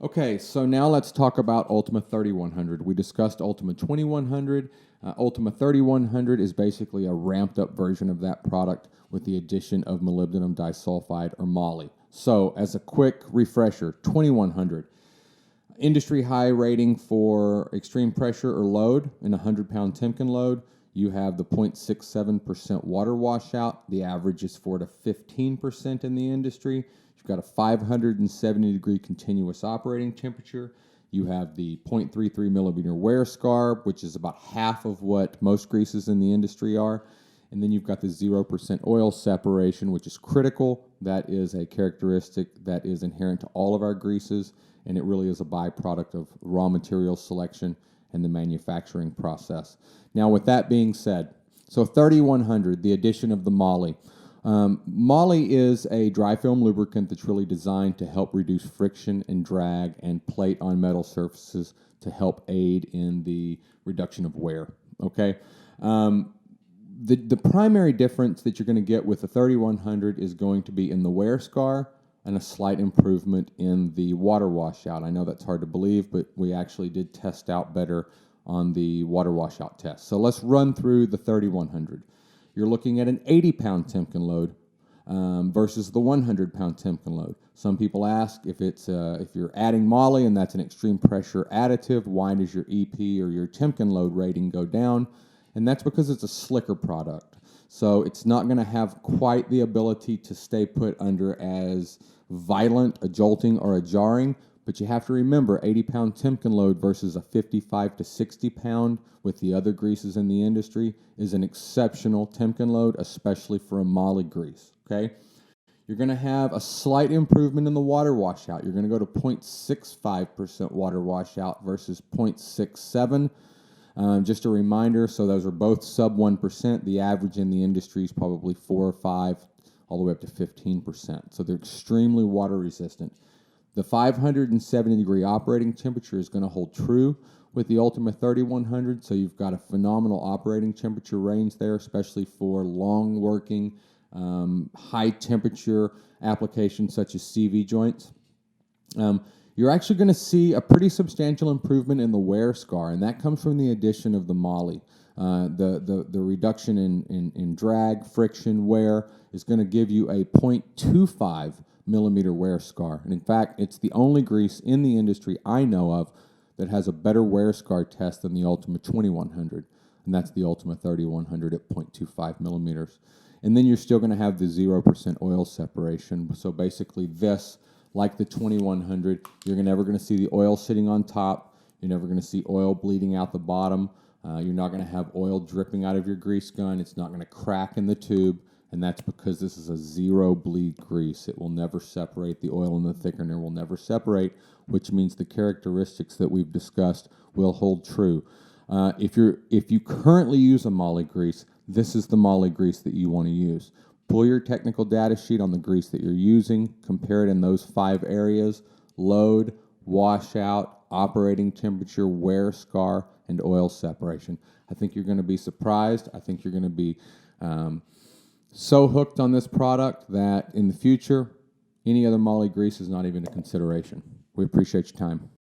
Okay, so now let's talk about Ultima 3100. We discussed Ultima 2100. Ultima 3100 is basically a ramped up version of that product with the addition of molybdenum disulfide or moly. So, as a quick refresher, 2100, industry high rating for extreme pressure or load in a 100-pound Timken load. You have the 0.67% water washout. The average is 4 to 15% in the industry. You've got a 570-degree continuous operating temperature. You have the 0.33 millimeter wear scar, which is about half of what most greases in the industry are. And then you've got the 0% oil separation, which is critical. That is a characteristic that is inherent to all of our greases, and it really is a byproduct of raw material selection and the manufacturing process. Now, with that being said, so 3100, the addition of the moly. Moly is a dry film lubricant that's really designed to help reduce friction and drag and plate on metal surfaces to help aid in the reduction of wear. Okay. The primary difference that you're going to get with the 3100 is going to be in the wear scar and a slight improvement in the water washout. I know that's hard to believe, but we actually did test out better on the water washout test. So let's run through the 3100. You're looking at an 80-pound Timken load versus the 100-pound Timken load. Some people ask if you're adding moly and that's an extreme pressure additive, why does your EP or your Timken load rating go down? And that's because it's a slicker product. So it's not going to have quite the ability to stay put under as violent a jolting or a jarring. But you have to remember, 80-pound Timken load versus a 55 to 60-pound with the other greases in the industry is an exceptional Timken load, especially for a moly grease, okay? You're going to have a slight improvement in the water washout. You're going to go to 0.65% water washout versus 0.67. Just a reminder, so those are both sub 1%. The average in the industry is probably 4 or 5, all the way up to 15%. So they're extremely water resistant. The 570-degree operating temperature is going to hold true with the Ultima 3100, so you've got a phenomenal operating temperature range there, especially for long working, high temperature applications such as CV joints. You're actually going to see a pretty substantial improvement in the wear scar, and that comes from the addition of the moly. The reduction in drag, friction, wear is going to give you a 0.25 millimeter wear scar. And in fact, it's the only grease in the industry I know of that has a better wear scar test than the Ultima 2100, and that's the Ultima 3100 at 0.25 millimeters. And then you're still going to have the 0% oil separation. So basically this, like the 2100, you're never going to see the oil sitting on top. You're never going to see oil bleeding out the bottom. You're not going to have oil dripping out of your grease gun. It's not going to crack in the tube, and that's because this is a zero bleed grease. It will never separate. The oil and the thickener will never separate, which means the characteristics that we've discussed will hold true. If you currently use a moly grease, this is the moly grease that you want to use. Pull your technical data sheet on the grease that you're using, compare it in those 5 areas: load, washout, operating temperature, wear scar, and oil separation. I think you're going to be surprised. I think you're going to be so hooked on this product that in the future, any other moly grease is not even a consideration. We appreciate your time.